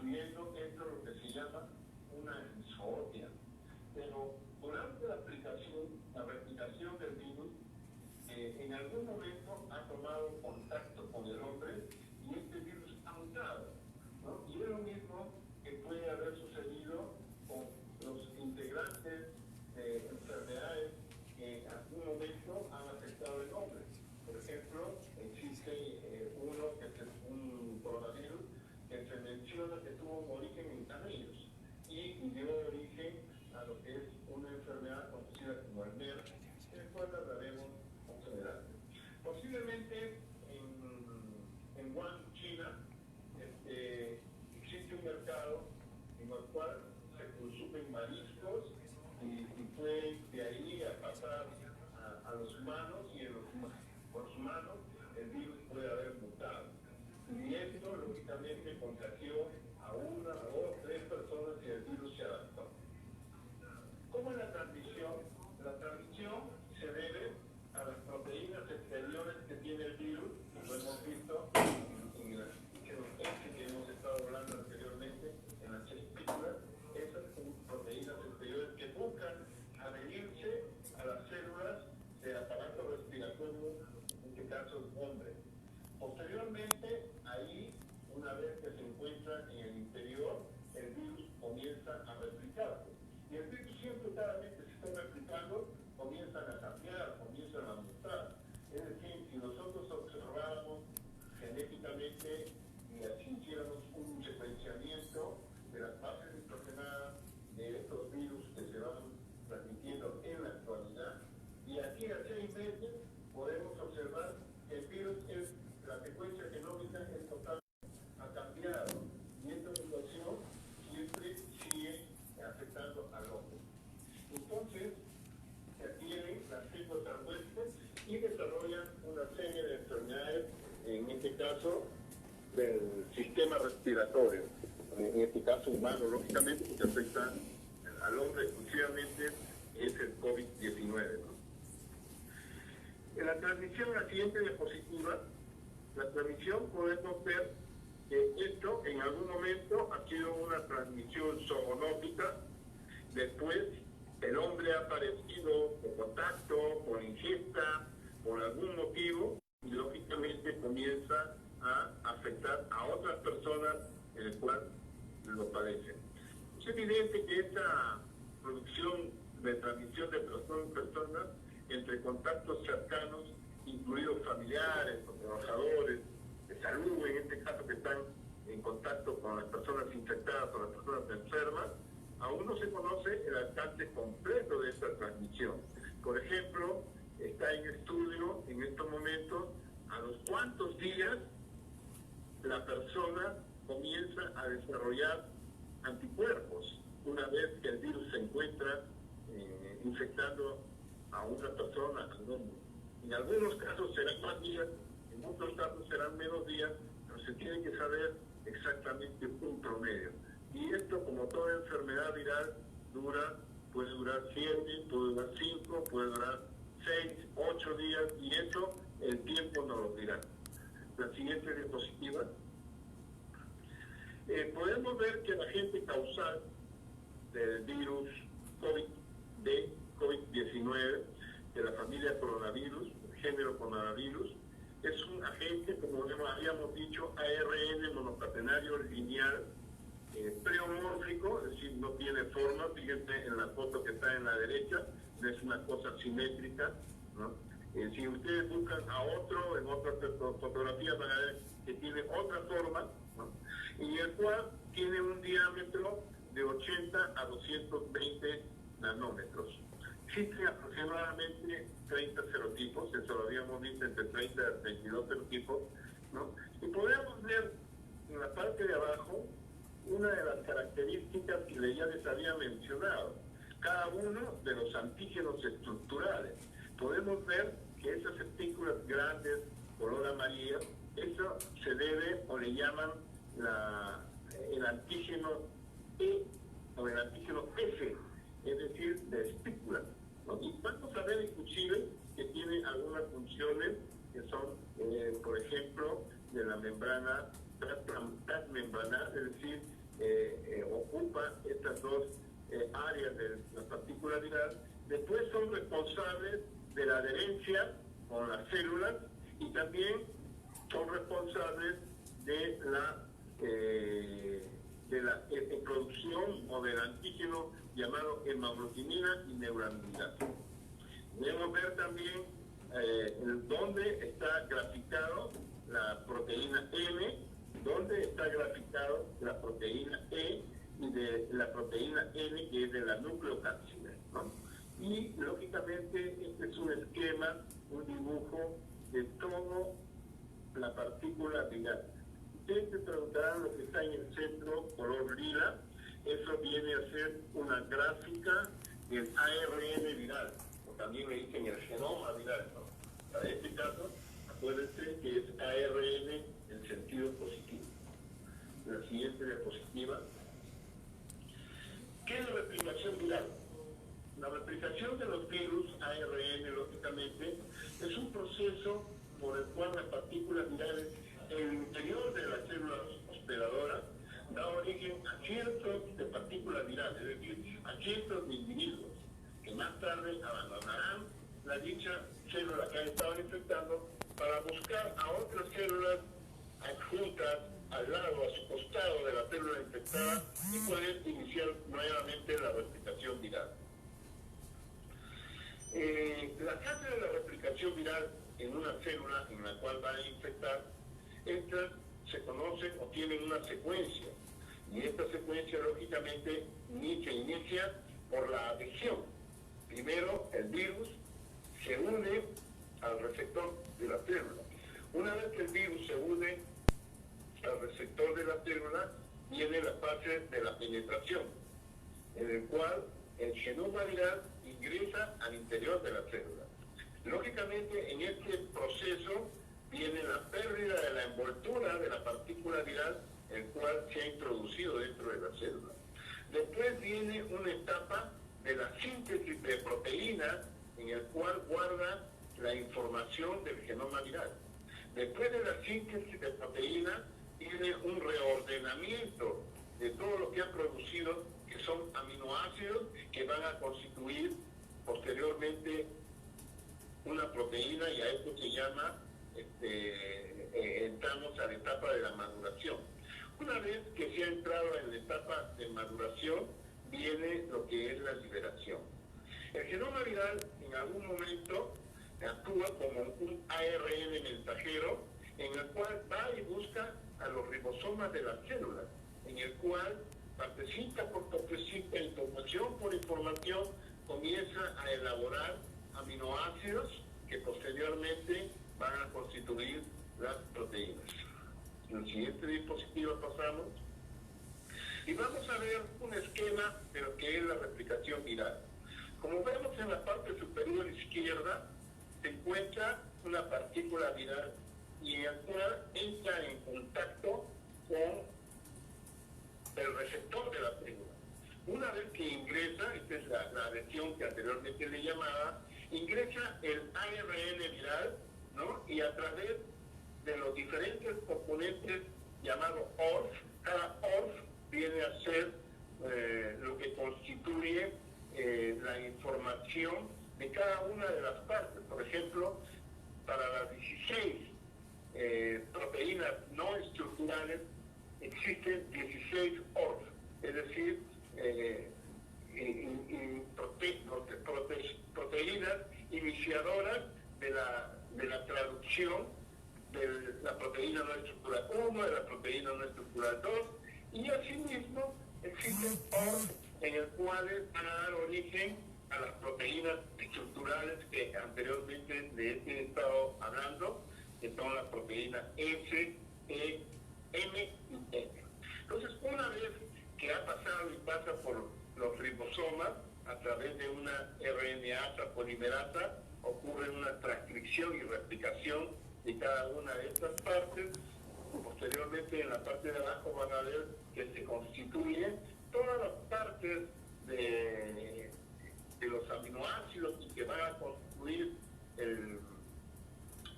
incluyendo esto lo que se llama una zoodia. Pero durante la replicación del virus, en algún momento ha tomado contacto con el hombre y este virus ha mutado, ¿no? Y es lo mismo que puede haber sucedido con los integrantes de enfermedades que en algún momento han afectado al hombre. Por ejemplo, existe uno que es un coronavirus que se menciona que tuvo un origen en camellos y dio origen a lo que es una enfermedad conocida como el MERS, que después hablaremos más adelante. Posiblemente en Wuhan, China, existe un mercado en el cual se consumen mariscos y puede de ahí a pasar a los humanos, y por los humanos el virus puede haber mutado. Y esto lógicamente contagió a una, dos, tres personas y el virus se adaptó. ¿Cómo es la transmisión? La transmisión se debe a las proteínas exteriores que tiene el virus, lo hemos visto en los que hemos estado hablando anteriormente, en las películas. Esas son proteínas exteriores que buscan adherirse a las células del aparato respiratorio, en este caso el hombre. Posteriormente, ahí, una vez que se encuentra en el interior, el virus comienza a replicarse. Y el virus siempre, cada vez que se está replicando, comienzan a cambiar, comienzan a mutar. Es decir, si nosotros observáramos genéticamente y así hiciéramos un secuenciamiento de las bases nitrogenadas de estos virus que se van transmitiendo en la actualidad, y aquí a 6 meses podemos observar que el virus es la secuencia genómica es total, ha cambiado, y esta mutación siempre sigue afectando al hombre. Entonces, se adquieren las células huéspedes y desarrollan una serie de enfermedades, en este caso, del sistema respiratorio, en este caso humano, lógicamente, que afecta al hombre exclusivamente, es el COVID-19, ¿no? En la transmisión, la siguiente diapositiva, la transmisión, podemos ver que esto en algún momento ha sido una transmisión zoonótica. Después el hombre ha aparecido por contacto, por ingesta, por algún motivo, y lógicamente comienza a afectar a otras personas en el cual lo padecen. Es evidente que esta producción de transmisión de personas entre contactos cercanos, incluidos familiares o trabajadores de salud, en este caso que están en contacto con las personas infectadas o las personas enfermas, aún no se conoce el alcance completo de esta transmisión. Por ejemplo, está en estudio en estos momentos a los cuántos días la persona comienza a desarrollar anticuerpos una vez que el virus se encuentra infectando a una persona, al hombre. En algunos casos serán más días, en otros casos serán menos días, pero se tiene que saber exactamente un promedio. Y esto, como toda enfermedad viral, puede durar 7, puede durar 5, puede durar 6, 8 días, y eso el tiempo nos lo dirá. La siguiente diapositiva. Podemos ver que la agente causal del virus COVID-19, de la familia coronavirus, el género coronavirus, es un agente, como habíamos dicho, ARN monocatenario lineal, preomórfico, es decir, no tiene forma. Fíjense en la foto que está en la derecha, no es una cosa simétrica, ¿no? Si ustedes buscan a otro, en otras fotografías van a ver que tiene otra forma, ¿no? Y el cual tiene un diámetro de 80 a 220 nanómetros. Existen aproximadamente 30 serotipos, eso lo habíamos visto, entre 30 y 32 serotipos, ¿no? Y podemos ver en la parte de abajo una de las características que ya les había mencionado, cada uno de los antígenos estructurales. Podemos ver que esas espículas grandes, color amarillo, eso se debe o le llaman el antígeno E o el antígeno F, es decir, de espícula, ¿no? Y vamos a ver inclusive que tiene algunas funciones que son, por ejemplo, de la membrana transmembrana, es decir, ocupa estas dos áreas de la partícula viral. Después son responsables de la adherencia con las células y también son responsables de la producción o del antígeno llamado hemaglutinina y neuraminidasa. Debemos ver también dónde está graficado la proteína M, dónde está graficado la proteína E y de la proteína N, que es de la nucleocápsida, ¿no? Y lógicamente este es un esquema, un dibujo de toda la partícula viral. Ustedes se preguntarán lo que está en el centro, color lila. Eso viene a ser una gráfica del ARN viral, o también le dicen el genoma viral, ¿no? Para este caso, acuérdense que es ARN en sentido positivo. La siguiente diapositiva. ¿Qué es la replicación viral? La replicación de los virus, ARN, lógicamente, es un proceso por el cual las partículas virales en el interior de las células hospedadoras da origen a cientos de partículas virales, es decir, a cientos de individuos que más tarde abandonarán la dicha célula que han estado infectando para buscar a otras células adjuntas al lado, a su costado de la célula infectada y pueden iniciar nuevamente la replicación viral. La fase de la replicación viral en una célula en la cual va a infectar, estas se conocen o tienen una secuencia, y esta secuencia lógicamente se inicia por la adhesión. Primero el virus se une al receptor de la célula. Una vez que el virus se une al receptor de la célula, viene la fase de la penetración, en el cual el genoma viral ingresa al interior de la célula. Lógicamente, en este proceso viene la pérdida de la envoltura de la partícula viral, el cual se ha introducido dentro de la célula. Después viene una etapa de la síntesis de proteínas, en el cual guarda la información del genoma viral. Después de la síntesis de proteínas, viene un reordenamiento de todo lo que ha producido, que son aminoácidos que van a constituir posteriormente una proteína, y a esto se llama, entramos a la etapa de la maduración. Una vez que se ha entrado en la etapa de maduración, viene lo que es la liberación. El genoma viral en algún momento actúa como un ARN mensajero, en el cual va y busca a los ribosomas de las células, en el cual partecita por partecita, información por información, comienza a elaborar aminoácidos que posteriormente van a constituir las proteínas. En el siguiente diapositiva pasamos y vamos a ver un esquema de lo que es la replicación viral. Como vemos en la parte superior izquierda se encuentra una partícula viral y en el cual entra en contacto con el receptor de la célula. Una vez que ingresa, esta es la adhesión que anteriormente le llamaba, ingresa el ARN viral, ¿no? Y a través de los diferentes componentes llamados ORF, cada ORF viene a ser lo que constituye la información de cada una de las partes. Por ejemplo, para las 16 proteínas no estructurales existen 16 ORF, es decir, proteínas iniciadoras de la traducción de la proteína no estructural 1, de la proteína no estructural 2, y asimismo existen ORF en el cual van a dar origen a las proteínas estructurales que anteriormente les he estado hablando, que son las proteínas S, E, M y N. Entonces, una vez que ha pasado y pasa por los ribosomas, a través de una RNasa polimerasa, ocurre una transcripción y replicación de cada una de estas partes. Posteriormente, en la parte de abajo van a ver que se constituyen todas las partes de los aminoácidos y que van a constituir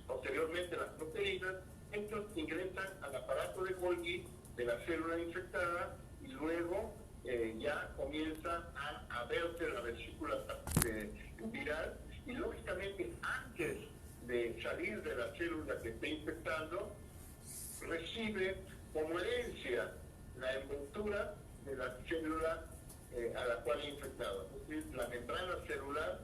posteriormente las proteínas. Estos ingresan al aparato de Golgi de la célula infectada y y luego ya comienza a verse la vesícula viral, y lógicamente antes de salir de la célula que está infectando, recibe como herencia la envoltura de la célula a la cual ha infectado. Es decir, la membrana celular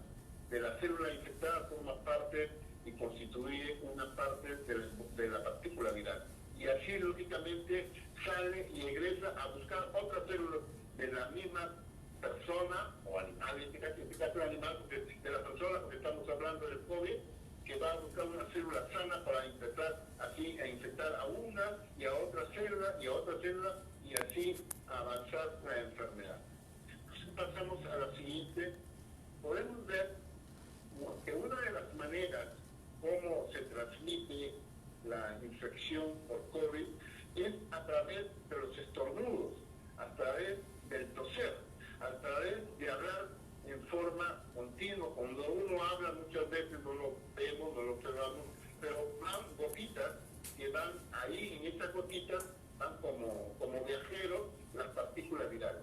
de la célula infectada forma parte y constituye una parte de la partícula viral. Y así, lógicamente, sale y egresa a buscar otra célula de la misma persona o animal, en este caso animal, porque de la persona, porque estamos hablando del COVID, que va a buscar una célula sana para empezar así a infectar a una y a otra célula y a otra célula y así avanzar la enfermedad. Entonces pasamos a la siguiente. Podemos ver que una de las maneras como se transmite la infección por COVID es a través de los estornudos, a través del toser, a través de hablar en forma continua. Cuando uno habla muchas veces no lo vemos, no lo observamos, pero van gotitas que van ahí, en estas gotitas van como viajeros las partículas virales.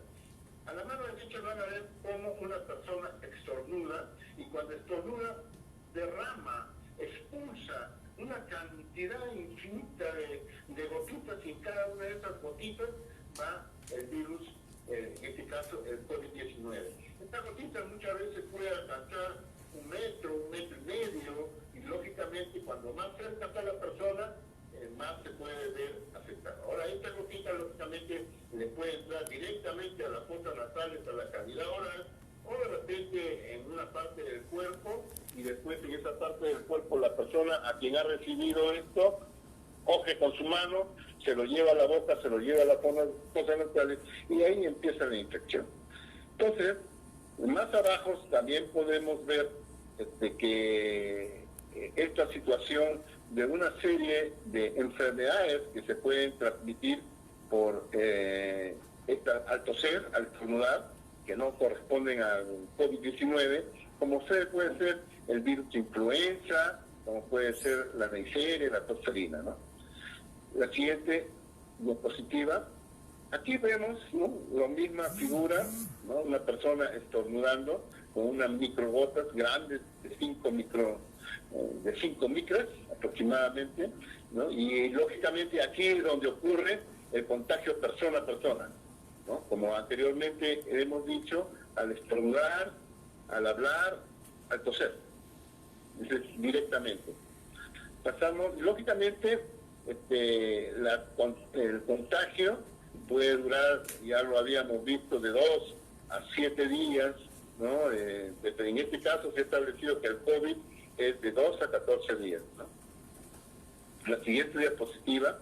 A la mano derecha van a ver cómo una persona estornuda, y cuando estornuda derrama, expulsa una cantidad infinita de gotitas, y en cada una de esas gotitas va el virus, en este caso el COVID-19. Esta gotita muchas veces puede alcanzar 1 metro, 1,5 metros, y lógicamente cuando más cerca está la persona, más se puede ver afectada. Ahora, esta gotita lógicamente le puede entrar directamente a las fosas nasales, a la cavidad oral, o de repente en una parte del cuerpo, y después en esa parte del cuerpo la persona a quien ha recibido esto coge con su mano, se lo lleva a la boca, se lo lleva a las fosas nasales, y ahí empieza la infección. Entonces, más abajo también podemos ver que esta situación de una serie de enfermedades que se pueden transmitir por al toser, al estornudar, que no corresponden al COVID-19, como puede ser el virus de influenza, como puede ser la Neisseria, la tosferina, ¿no? La siguiente diapositiva. Aquí vemos, ¿no?, la misma figura, ¿no?, una persona estornudando con unas microgotas grandes de 5 micras aproximadamente, ¿no? Y lógicamente aquí es donde ocurre el contagio persona a persona, ¿no? Como anteriormente hemos dicho, al estornudar, al hablar, al toser. Entonces, directamente. Pasamos, lógicamente, el contagio puede durar, ya lo habíamos visto, de 2 a 7 días, ¿no? En este caso se ha establecido que el COVID es de 2 a 14 días, ¿no? La siguiente diapositiva.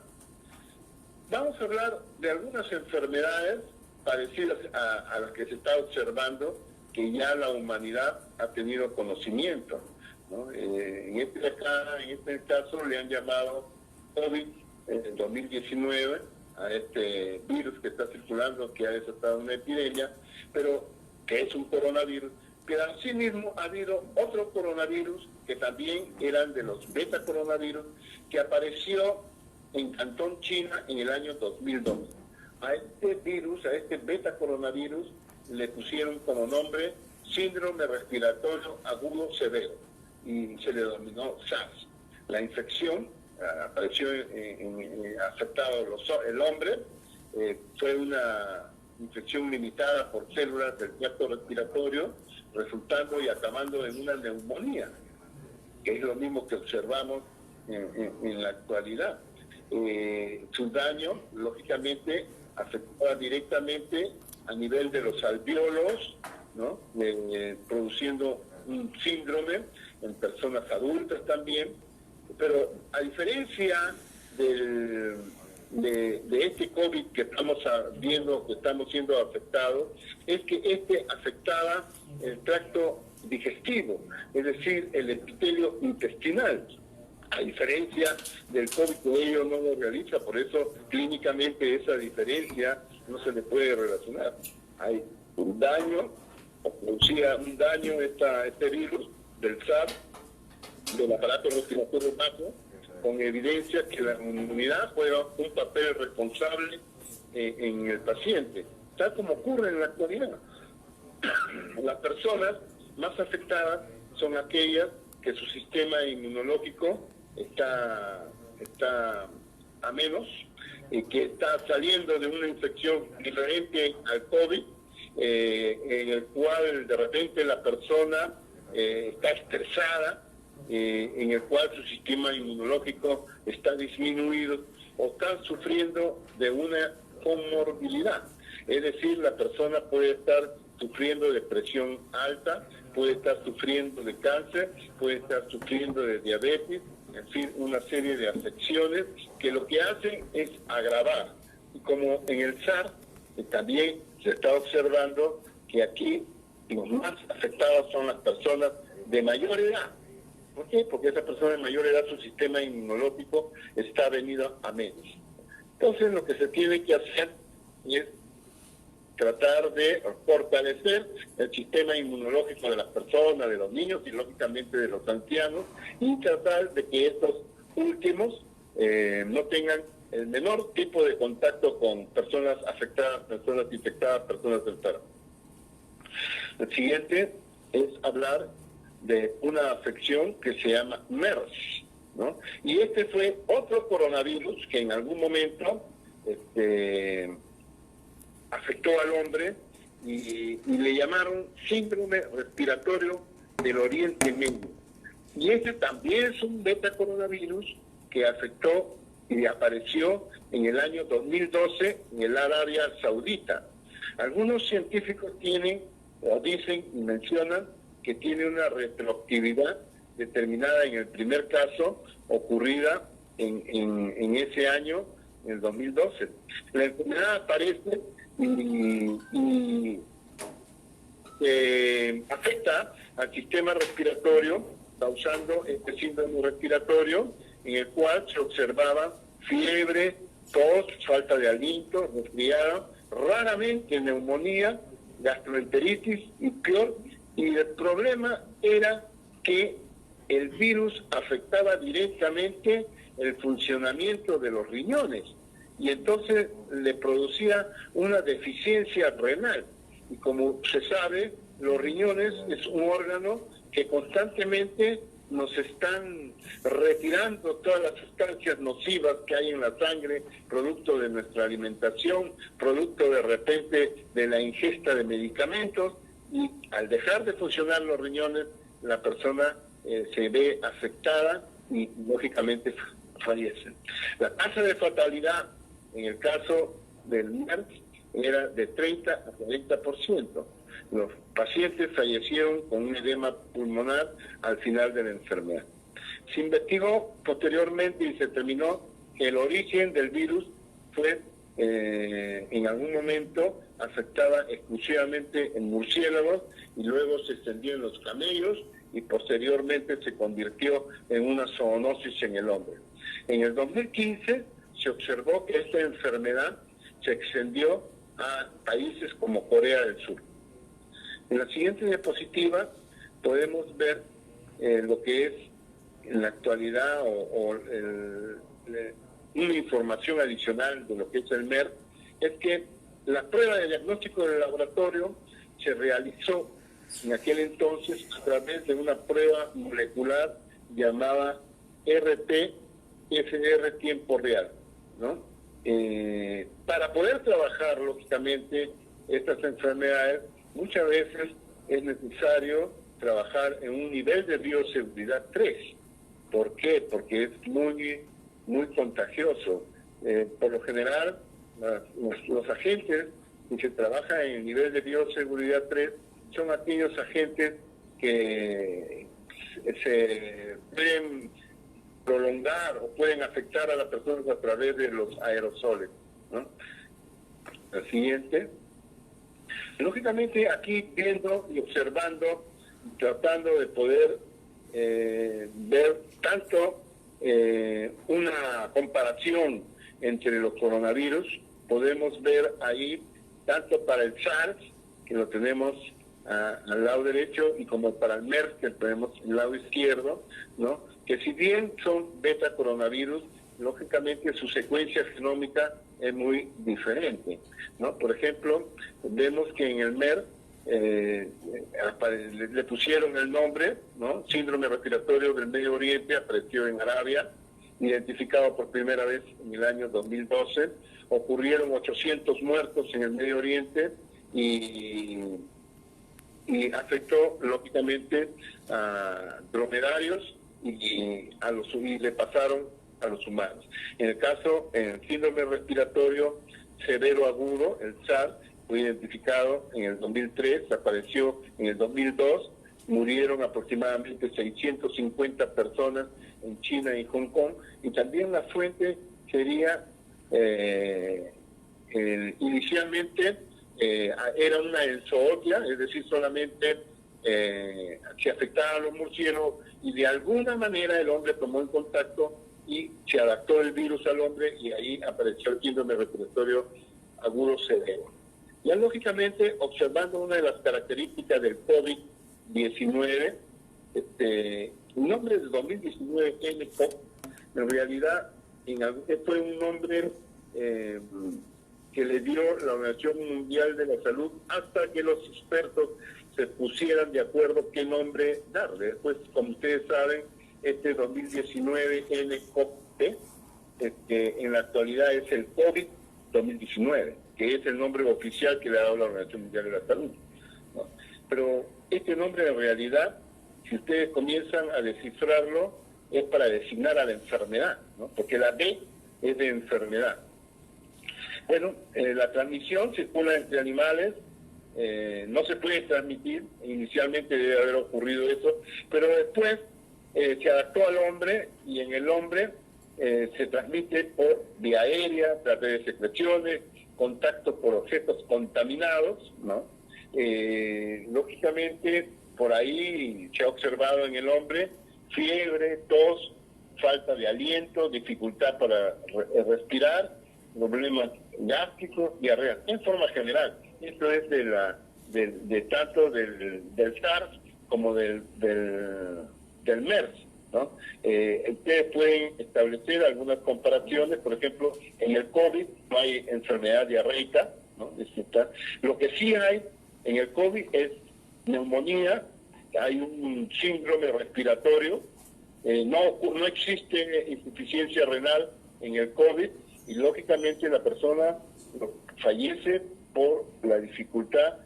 Vamos a hablar de algunas enfermedades parecidas a las que se está observando, que ya la humanidad ha tenido conocimiento, ¿no? En este caso le han llamado COVID-2019 a este virus que está circulando, que ha desatado una epidemia, pero que es un coronavirus. Pero asimismo ha habido otro coronavirus que también eran de los beta coronavirus, que apareció en Cantón, China, en el año 2002. A este virus, a este beta coronavirus, le pusieron como nombre síndrome respiratorio agudo severo y se le denominó SARS. La infección apareció afectado el hombre, fue una infección limitada por células del tracto respiratorio, resultando y acabando en una neumonía, que es lo mismo que observamos en la actualidad. Su daño, lógicamente, afectaba directamente a nivel de los alvéolos, ¿no? Produciendo un síndrome en personas adultas también, pero a diferencia de este COVID que estamos viendo, que estamos siendo afectados, es que este afectaba el tracto digestivo, es decir, el epitelio intestinal, a diferencia del COVID que ellos no lo realiza. Por eso clínicamente esa diferencia no se le puede relacionar. Hay un daño, o producía un daño este virus del SARS, del aparato respiratorio bajo, con evidencia que la inmunidad juega un papel responsable en el paciente, tal como ocurre en la actualidad. Las personas más afectadas son aquellas que su sistema inmunológico está a menos, y que está saliendo de una infección diferente al COVID, en el cual de repente la persona está estresada, en el cual su sistema inmunológico está disminuido, o están sufriendo de una comorbilidad. Es decir, la persona puede estar sufriendo de presión alta, puede estar sufriendo de cáncer, puede estar sufriendo de diabetes, en fin, una serie de afecciones que lo que hacen es agravar. Y como en el SARS, también se está observando que aquí los más afectados son las personas de mayor edad. ¿Por qué? Porque esa persona de mayor edad, su sistema inmunológico está venido a menos. Entonces lo que se tiene que hacer es tratar de fortalecer el sistema inmunológico de las personas, de los niños y lógicamente de los ancianos, y tratar de que estos últimos no tengan el menor tipo de contacto con personas afectadas, personas infectadas, personas enfermas. El siguiente es hablar de una afección que se llama MERS, ¿no? Y este fue otro coronavirus que en algún momento afectó al hombre y le llamaron síndrome respiratorio del Oriente Medio. Y este también es un beta coronavirus que afectó y apareció en el año 2012 en el Arabia Saudita. Algunos científicos tienen, o dicen y mencionan, que tiene una retroactividad determinada en el primer caso, ocurrida en ese año, en el 2012. La enfermedad aparece y afecta al sistema respiratorio, causando este síndrome respiratorio, en el cual se observaba fiebre, tos, falta de aliento, resfriado, raramente neumonía, gastroenteritis y peor. Y el problema era que el virus afectaba directamente el funcionamiento de los riñones y entonces le producía una deficiencia renal. Y como se sabe, los riñones es un órgano que constantemente nos están retirando todas las sustancias nocivas que hay en la sangre, producto de nuestra alimentación, producto de repente de la ingesta de medicamentos, y al dejar de funcionar los riñones, la persona se ve afectada y lógicamente fallece. La tasa de fatalidad en el caso del MERS era de 30 a 40%. Los pacientes fallecieron con un edema pulmonar al final de la enfermedad. Se investigó posteriormente y se determinó que el origen del virus fue en algún momento afectaba exclusivamente en murciélagos y luego se extendió en los camellos y posteriormente se convirtió en una zoonosis en el hombre. En el 2015 se observó que esta enfermedad se extendió a países como Corea del Sur. En la siguiente diapositiva podemos ver lo que es en la actualidad una información adicional de lo que es el MERS, es que la prueba de diagnóstico del laboratorio se realizó en aquel entonces a través de una prueba molecular llamada RT-PCR tiempo real, ¿no? Para poder trabajar, lógicamente, estas enfermedades, muchas veces es necesario trabajar en un nivel de bioseguridad 3. ¿Por qué? Porque es muy contagioso. Por lo general, los agentes que se trabajan en el nivel de bioseguridad 3 son aquellos agentes que se pueden prolongar o pueden afectar a las personas a través de los aerosoles, ¿no? El siguiente. Lógicamente, aquí viendo y observando, tratando de poder ver tanto una comparación entre los coronavirus, podemos ver ahí tanto para el SARS, que lo tenemos al lado derecho, y como para el MERS, que lo tenemos al lado izquierdo, ¿no? Que si bien son beta coronavirus, lógicamente su secuencia genómica es muy diferente, ¿no? Por ejemplo, vemos que en el MER le pusieron el nombre, ¿no? Síndrome respiratorio del Medio Oriente, apareció en Arabia, identificado por primera vez en el año 2012. Ocurrieron 800 muertos en el Medio Oriente y afectó lógicamente a dromedarios y le pasaron a los humanos. En el caso, en el síndrome respiratorio severo agudo, el SARS, fue identificado en el 2003, apareció en el 2002, murieron aproximadamente 650 personas en China y Hong Kong, y también la fuente sería, inicialmente, era una enzoodia, es decir, solamente se afectaba a los murciélagos, y de alguna manera el hombre tomó en contacto y se adaptó el virus al hombre, y ahí apareció el síndrome respiratorio agudo severo. Ya lógicamente, observando una de las características del COVID-19, el nombre de 2019 nCoV, en realidad fue un nombre que le dio la Organización Mundial de la Salud hasta que los expertos se pusieran de acuerdo qué nombre darle. Después, como ustedes saben, 2019 nCoV, en la actualidad es el COVID-2019, que es el nombre oficial que le ha dado la Organización Mundial de la Salud, ¿no? Pero este nombre en realidad, si ustedes comienzan a descifrarlo, es para designar a la enfermedad, ¿no? Porque la B es de enfermedad. Bueno, la transmisión circula entre animales, no se puede transmitir, inicialmente debe haber ocurrido eso, pero después se adaptó al hombre, y en el hombre se transmite por vía aérea, a través de secreciones, contacto por objetos contaminados, ¿no? Lógicamente, por ahí se ha observado en el hombre fiebre, tos, falta de aliento, dificultad para respirar, problemas gástricos, diarrea, en forma general. Esto es tanto del SARS como del MERS, ¿no? Ustedes pueden establecer algunas comparaciones. Por ejemplo, en el COVID no hay enfermedad diarreica, ¿no? Lo que sí hay en el COVID es neumonía, hay un síndrome respiratorio, no existe insuficiencia renal en el COVID, y lógicamente la persona fallece por la dificultad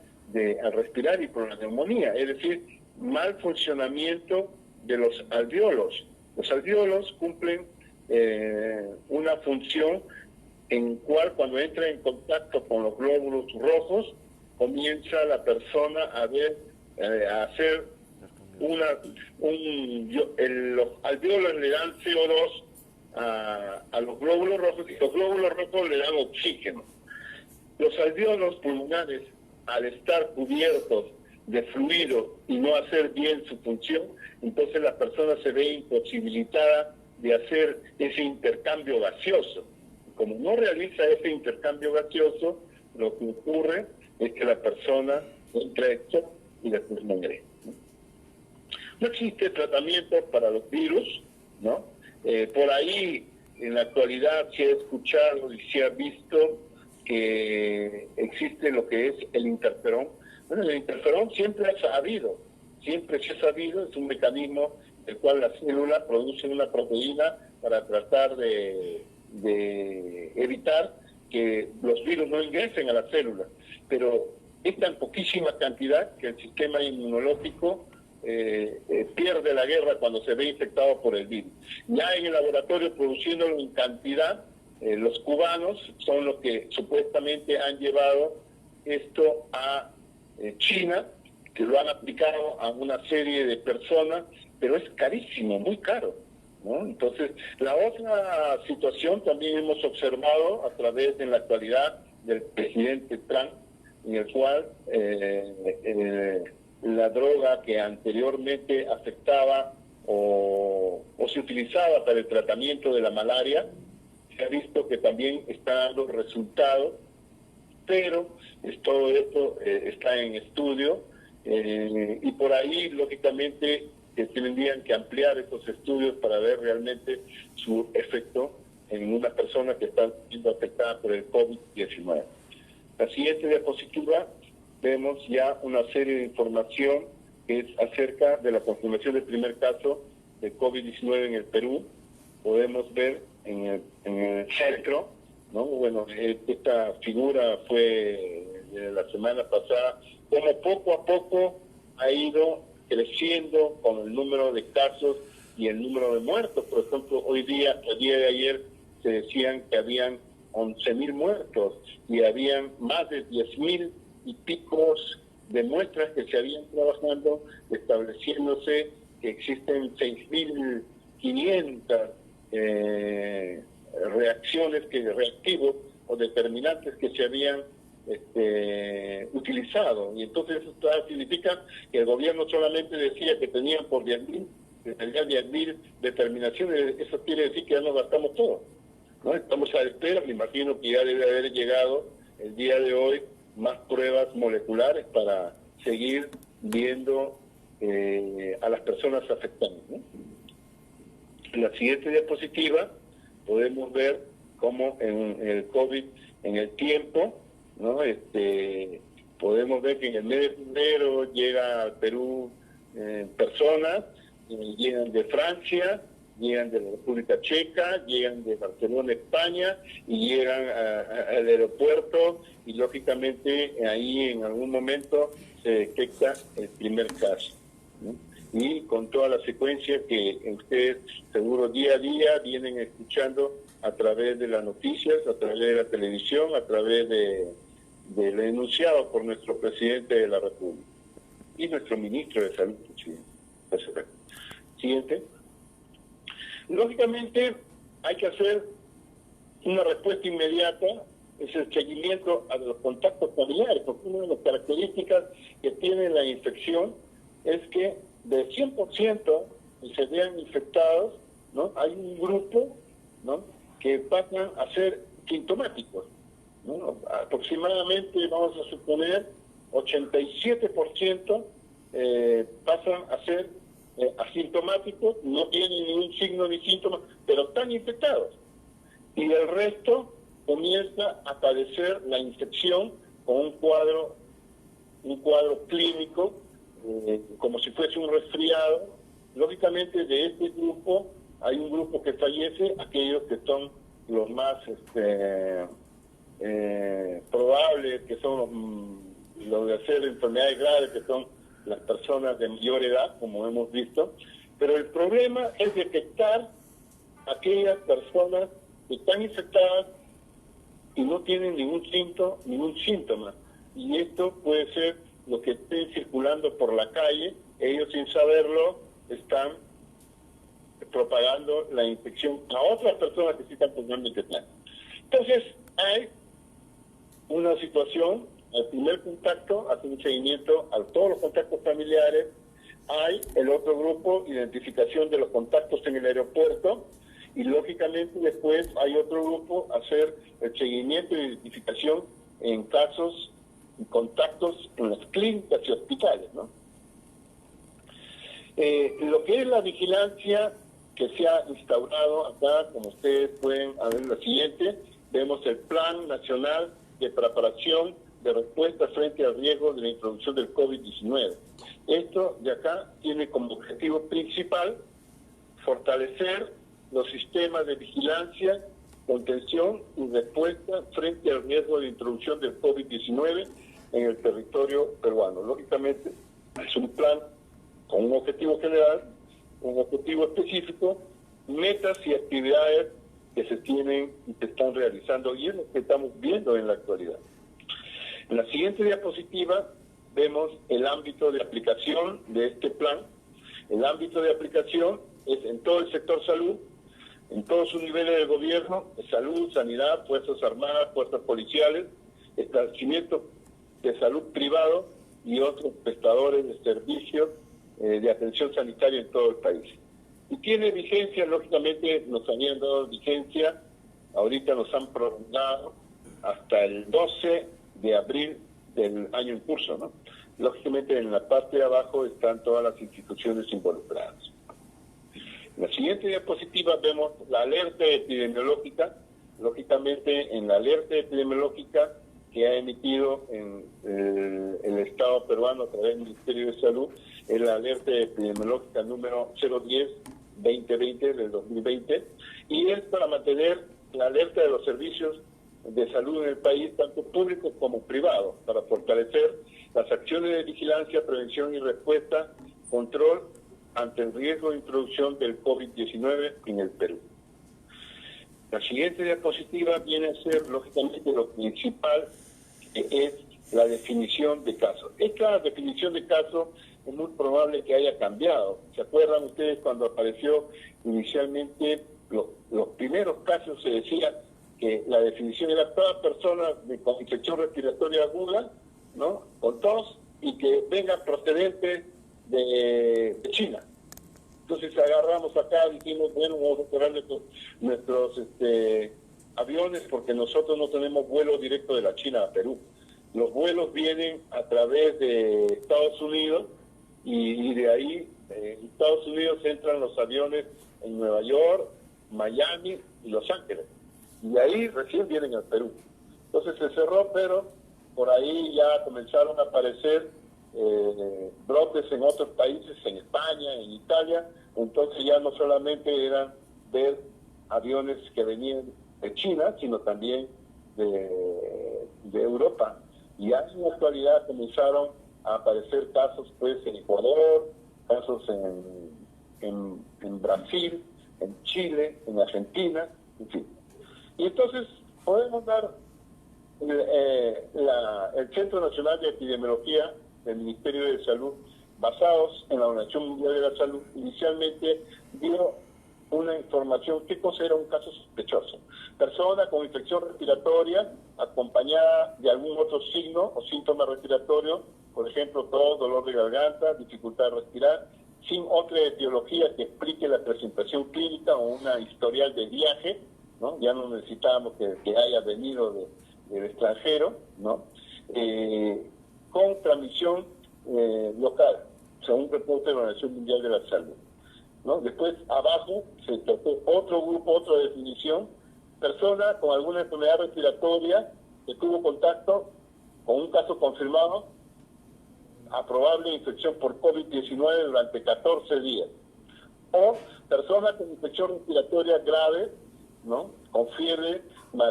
al respirar y por la neumonía, es decir, mal funcionamiento de los alvéolos. Los alvéolos cumplen una función en cual, cuando entra en contacto con los glóbulos rojos, comienza la persona a hacer los alvéolos le dan CO2 a los glóbulos rojos, y los glóbulos rojos le dan oxígeno. Los alvéolos pulmonares, al estar cubiertos de fluido y no hacer bien su función, entonces la persona se ve imposibilitada de hacer ese intercambio gaseoso. Como no realiza ese intercambio gaseoso, lo que ocurre es que la persona entra esto y después muere. No existe tratamiento para los virus, ¿no? Por ahí, en la actualidad, se ha escuchado y se ha visto que existe lo que es el interferón. Bueno, el interferón siempre se ha sabido, es un mecanismo el cual la célula produce una proteína para tratar de evitar que los virus no ingresen a la célula, pero es tan poquísima cantidad que el sistema inmunológico pierde la guerra cuando se ve infectado por el virus. Ya en el laboratorio, produciéndolo en cantidad, los cubanos son los que supuestamente han llevado esto a China, que lo han aplicado a una serie de personas, pero es carísimo, muy caro, ¿no? Entonces, la otra situación también hemos observado a través, en la actualidad, del presidente Trump, en el cual la droga que anteriormente afectaba o se utilizaba para el tratamiento de la malaria, se ha visto que también está dando resultados, pero todo esto está en estudio, y por ahí, lógicamente, que tendrían que ampliar estos estudios para ver realmente su efecto en una persona que está siendo afectada por el COVID-19. La siguiente diapositiva vemos ya una serie de información que es acerca de la confirmación del primer caso de COVID-19 en el Perú. Podemos ver en el centro, ¿no? Bueno, esta figura fue de la semana pasada, como poco a poco ha ido creciendo con el número de casos y el número de muertos. Por ejemplo, el día de ayer se decían que habían 11.000 muertos y habían más de 10.000 y picos de muestras que se habían trabajando, estableciéndose que existen 6.500 reactivos o determinantes que se habían utilizado. Y entonces eso significa que el gobierno solamente decía que tenían por 10.000, que tenían 10.000 determinaciones. Eso quiere decir que ya nos gastamos todo, ¿no? Estamos a la espera, me imagino que ya debe haber llegado el día de hoy más pruebas moleculares para seguir viendo a las personas afectadas, ¿no? En la siguiente diapositiva podemos ver cómo en el COVID, en el tiempo, ¿no? Podemos ver que en el mes de febrero llega al Perú personas, llegan de Francia, llegan de la República Checa, llegan de Barcelona, España, y llegan al aeropuerto, y lógicamente ahí en algún momento se detecta el primer caso, ¿no? Y con toda la secuencia que ustedes seguro día a día vienen escuchando a través de las noticias, a través de la televisión, a través del enunciado por nuestro presidente de la República y nuestro ministro de Salud. Siguiente. Lógicamente hay que hacer una respuesta inmediata, es el seguimiento a los contactos familiares, porque una de las características que tiene la infección es que de 100% que se vean infectados, ¿no? Hay un grupo, ¿no?, que pasan a ser sintomáticos, ¿no? Aproximadamente, vamos a suponer, 87% pasan a ser asintomáticos, no tienen ningún signo ni síntoma, pero están infectados. Y el resto comienza a padecer la infección con un cuadro clínico, como si fuese un resfriado. Lógicamente de este grupo hay un grupo que fallece, aquellos que son los más probables, que son los de hacer enfermedades graves, que son las personas de mayor edad, como hemos visto. Pero el problema es detectar aquellas personas que están infectadas y no tienen ningún síntoma. Y esto puede ser lo que estén circulando por la calle, ellos sin saberlo están propagando la infección a otras personas que sí están teniendo infección. Entonces, hay una situación, al primer contacto, hace un seguimiento a todos los contactos familiares. Hay el otro grupo, identificación de los contactos en el aeropuerto, y lógicamente después hay otro grupo, hacer el seguimiento e identificación en casos y contactos en las clínicas y hospitales, ¿no? Lo que es la vigilancia que se ha instaurado acá, como ustedes pueden ver la siguiente, vemos el Plan Nacional de Preparación de Respuesta frente al riesgo de la introducción del COVID-19. Esto de acá tiene como objetivo principal fortalecer los sistemas de vigilancia, contención y respuesta frente al riesgo de introducción del COVID-19 en el territorio peruano. Lógicamente, es un plan con un objetivo general, un objetivo específico, metas y actividades que se tienen y se están realizando, y es lo que estamos viendo en la actualidad. En la siguiente diapositiva vemos el ámbito de aplicación de este plan. El ámbito de aplicación es en todo el sector salud, en todos sus niveles de gobierno, salud, sanidad, fuerzas armadas, fuerzas policiales, establecimientos de salud privado y otros prestadores de servicios de atención sanitaria en todo el país. Y tiene vigencia, lógicamente nos habían dado vigencia, ahorita nos han prolongado hasta el 12 de abril del año en curso, ¿no? Lógicamente en la parte de abajo están todas las instituciones involucradas. En la siguiente diapositiva vemos la alerta epidemiológica. Lógicamente, en la alerta epidemiológica que ha emitido el Estado peruano a través del Ministerio de Salud, es la alerta epidemiológica número 010-2020 del 2020, y es para mantener la alerta de los servicios de salud en el país, tanto públicos como privados, para fortalecer las acciones de vigilancia, prevención y respuesta, control ante el riesgo de introducción del COVID-19 en el Perú. La siguiente diapositiva viene a ser, lógicamente, lo principal, que es la definición de caso. Esta definición de caso es muy probable que haya cambiado. ¿Se acuerdan ustedes cuando apareció inicialmente los primeros casos? Se decía que la definición era toda persona con infección respiratoria aguda, ¿no?, con tos, y que venga procedente de China. Entonces agarramos acá, dijimos, bueno, vamos a cerrar nuestros aviones porque nosotros no tenemos vuelo directo de la China a Perú. Los vuelos vienen a través de Estados Unidos y de ahí, en Estados Unidos entran los aviones en Nueva York, Miami y Los Ángeles. Y ahí recién vienen al Perú. Entonces se cerró, pero por ahí ya comenzaron a aparecer brotes en otros países, en España, en Italia. Entonces ya no solamente eran ver aviones que venían de China, sino también de Europa. Y ya en la actualidad comenzaron a aparecer casos pues en Ecuador, casos en Brasil, en Chile, en Argentina, en fin. Y entonces podemos dar el Centro Nacional de Epidemiología del Ministerio de Salud, basados en la Organización Mundial de la Salud, inicialmente dio una información, qué cosa era un caso sospechoso. Persona con infección respiratoria acompañada de algún otro signo o síntoma respiratorio, por ejemplo, tos, dolor de garganta, dificultad de respirar, sin otra etiología que explique la presentación clínica o una historial de viaje, ¿no? Ya no necesitábamos que haya venido del extranjero, ¿no? Con transmisión local, según reporte de la Organización Mundial de la Salud, ¿no? Después, abajo, se trató otro grupo, otra definición, persona con alguna enfermedad respiratoria que tuvo contacto con un caso confirmado a probable infección por COVID-19 durante 14 días. O persona con infección respiratoria grave, ¿no?, con fiebre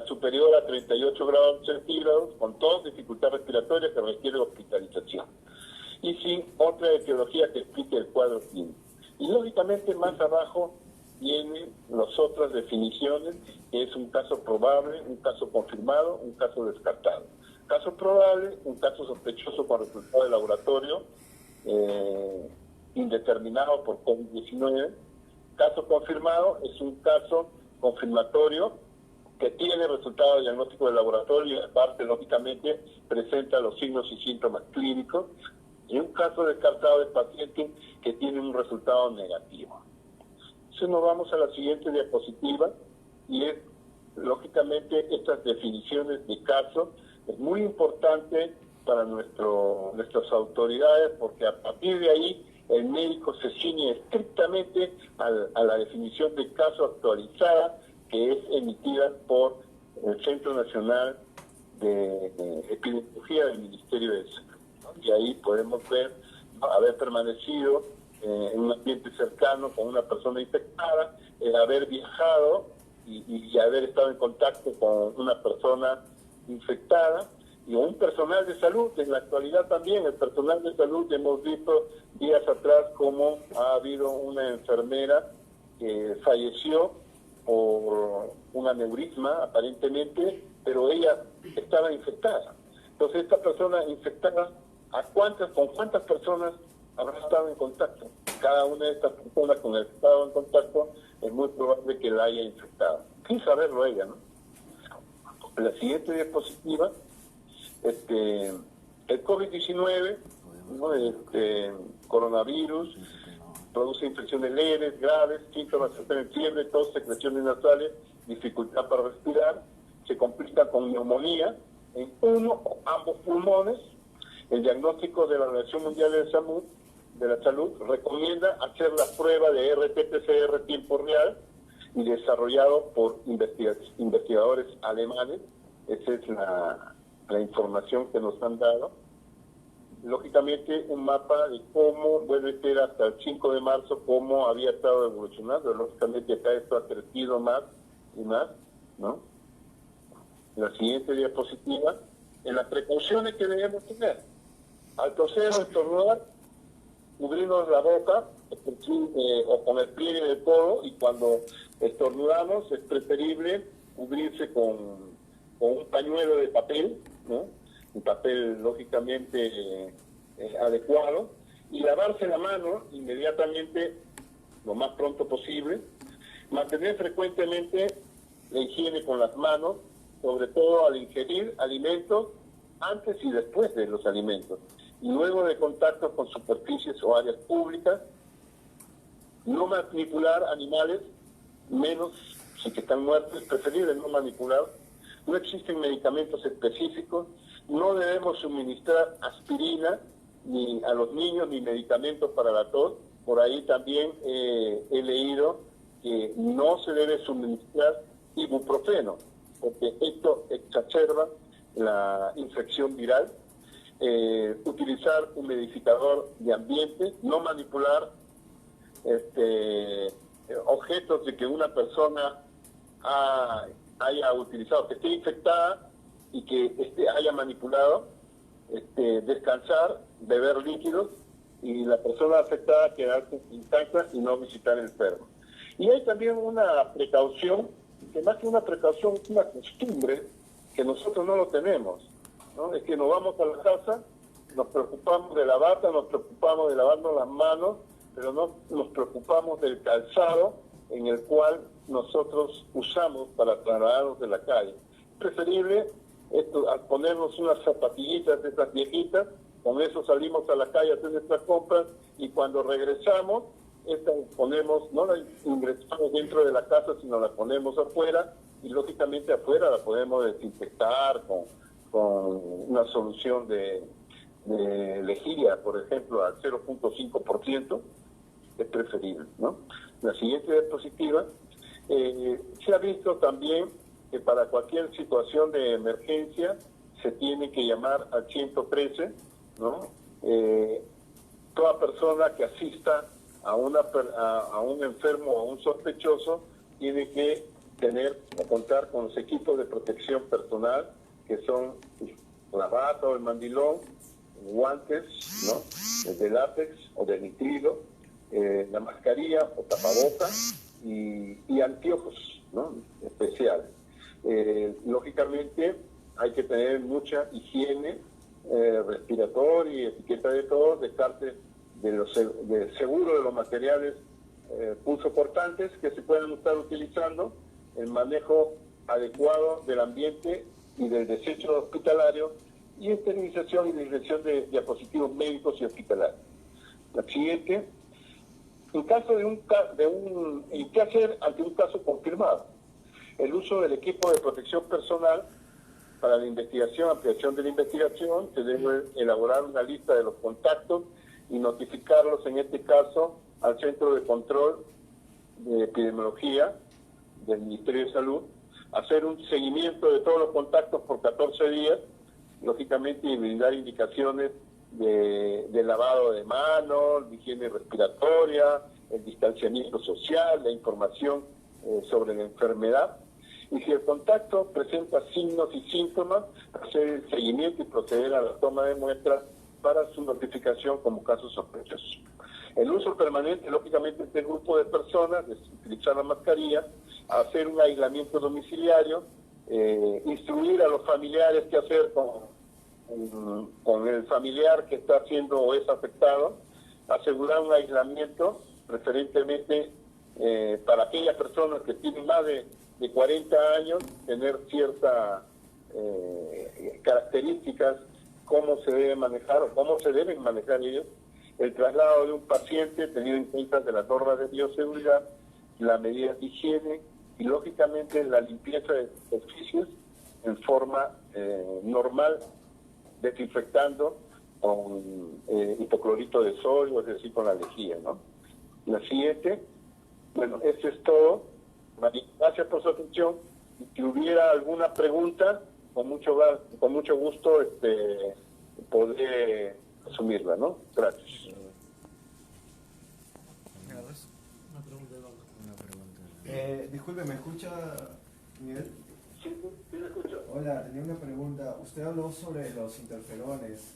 superior a 38 grados centígrados, con tos, dificultad respiratoria que requiere hospitalización. Y sin otra etiología que explique el cuadro clínico. Y lógicamente más abajo vienen las otras definiciones, que es un caso probable, un caso confirmado, un caso descartado. Caso probable, un caso sospechoso con resultado de laboratorio indeterminado por COVID-19. Caso confirmado es un caso confirmatorio que tiene resultado de diagnóstico de laboratorio y aparte, lógicamente, presenta los signos y síntomas clínicos. Y un caso descartado de paciente que tiene un resultado negativo. Entonces nos vamos a la siguiente diapositiva y es, lógicamente, estas definiciones de caso. Es muy importante para nuestras autoridades porque a partir de ahí el médico se ciñe estrictamente a la definición de caso actualizada que es emitida por el Centro Nacional de Epidemiología del Ministerio de Salud. Y ahí podemos ver, ¿no?, haber permanecido en un ambiente cercano con una persona infectada, haber viajado y haber estado en contacto con una persona infectada, y un personal de salud. En la actualidad también el personal de salud, hemos visto días atrás cómo ha habido una enfermera que falleció por un aneurisma aparentemente, pero ella estaba infectada. Entonces esta persona infectada, ¿con cuántas personas habrá estado en contacto? Cada una de estas personas con el que estado en contacto es muy probable que la haya infectado, sin saberlo ella, ¿no? La siguiente diapositiva, el COVID-19, ¿no?, coronavirus, produce infecciones leves, graves, síntomas de fiebre, tos, secreciones nasales, dificultad para respirar, se complica con neumonía en uno o ambos pulmones. El diagnóstico de la Organización Mundial de de la Salud recomienda hacer la prueba de RT-PCR tiempo real y desarrollado por investigadores alemanes. Esa es la información que nos han dado. Lógicamente, un mapa de cómo puede ser hasta el 5 de marzo, cómo había estado evolucionando. Lógicamente, acá esto ha crecido más y más, ¿no? La siguiente diapositiva, en las precauciones que debemos tener. Al toser o estornudar, cubrirnos la boca o con el pliegue del codo, y cuando estornudamos es preferible cubrirse con un pañuelo de papel, ¿no? Un papel lógicamente adecuado, y lavarse la mano inmediatamente lo más pronto posible. Mantener frecuentemente la higiene con las manos, sobre todo al ingerir alimentos, antes y después de los alimentos, y luego de contacto con superficies o áreas públicas. No manipular animales, menos si que están muertos, es preferible no manipular. No existen medicamentos específicos, no debemos suministrar aspirina ni a los niños ni medicamentos para la tos. Por ahí también he leído que no se debe suministrar ibuprofeno, porque esto exacerba la infección viral. Utilizar humidificador de ambiente, no manipular objetos de que una persona haya utilizado, que esté infectada y que haya manipulado. Descansar, beber líquidos, y la persona afectada quedarse intacta y no visitar enfermos. Y hay también una precaución, que más que una precaución es una costumbre, que nosotros no lo tenemos, ¿no? Es que nos vamos a la casa, nos preocupamos de la bata, nos preocupamos de lavarnos las manos, pero no nos preocupamos del calzado en el cual nosotros usamos para trasladarnos de la calle. Es preferible al ponernos unas zapatillitas de estas viejitas, con eso salimos a la calle a hacer nuestras compras, y cuando regresamos, no la ingresamos dentro de la casa, sino la ponemos afuera, y lógicamente afuera la podemos desinfectar con una solución de lejía, por ejemplo, al 0.5%, es preferible, ¿no? La siguiente diapositiva, se ha visto también que para cualquier situación de emergencia se tiene que llamar al 113, ¿no? Toda persona que asista a un enfermo o a un sospechoso tiene que contar con los equipos de protección personal, que son la bata o el mandilón, guantes, ¿no? De látex o de nitrilo, la mascarilla o tapabocas y anteojos, ¿no? Especiales. Lógicamente hay que tener mucha higiene respiratoria y etiqueta de todo, descarte del seguro de los materiales punzocortantes que se pueden estar utilizando, el manejo adecuado del ambiente y del desecho hospitalario, y esterilización y dirección de dispositivos médicos y hospitalarios. La siguiente, en caso ¿qué hacer ante un caso confirmado? El uso del equipo de protección personal para la investigación, ampliación de la investigación. Se debe elaborar una lista de los contactos y notificarlos, en este caso, al Centro de Control de Epidemiología del Ministerio de Salud, hacer un seguimiento de todos los contactos por 14 días, lógicamente, y brindar indicaciones de lavado de manos, de higiene respiratoria, el distanciamiento social, la información sobre la enfermedad. Y si el contacto presenta signos y síntomas, hacer el seguimiento y proceder a la toma de muestras para su notificación como casos sospechosos. El uso permanente, lógicamente, de grupo de personas, de utilizar la mascarilla, hacer un aislamiento domiciliario, instruir a los familiares qué hacer con el familiar que está siendo o es afectado, asegurar un aislamiento, preferentemente para aquellas personas que tienen más de 40 años, tener ciertas características, cómo se debe manejar o cómo se deben manejar ellos, el traslado de un paciente teniendo en cuenta de las normas de bioseguridad, las medidas de higiene y lógicamente la limpieza de superficies en forma normal, desinfectando hipoclorito de sodio, es decir, con la lejía, ¿no? La siguiente, bueno, eso es todo. María, gracias por su atención. Si hubiera alguna pregunta, con mucho gusto podré asumirla, ¿no? Gracias. Una pregunta, Eduardo. Disculpe, ¿me escucha, Miguel? Sí, sí, lo escucho. Hola, tenía una pregunta. Usted habló sobre los interferones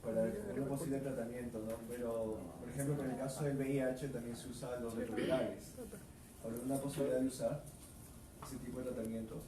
para un posible tratamiento, ¿no? Pero, por ejemplo, en el caso del VIH también se usan los retrovirales. ¿Habrá una posibilidad de usar ese tipo de tratamientos?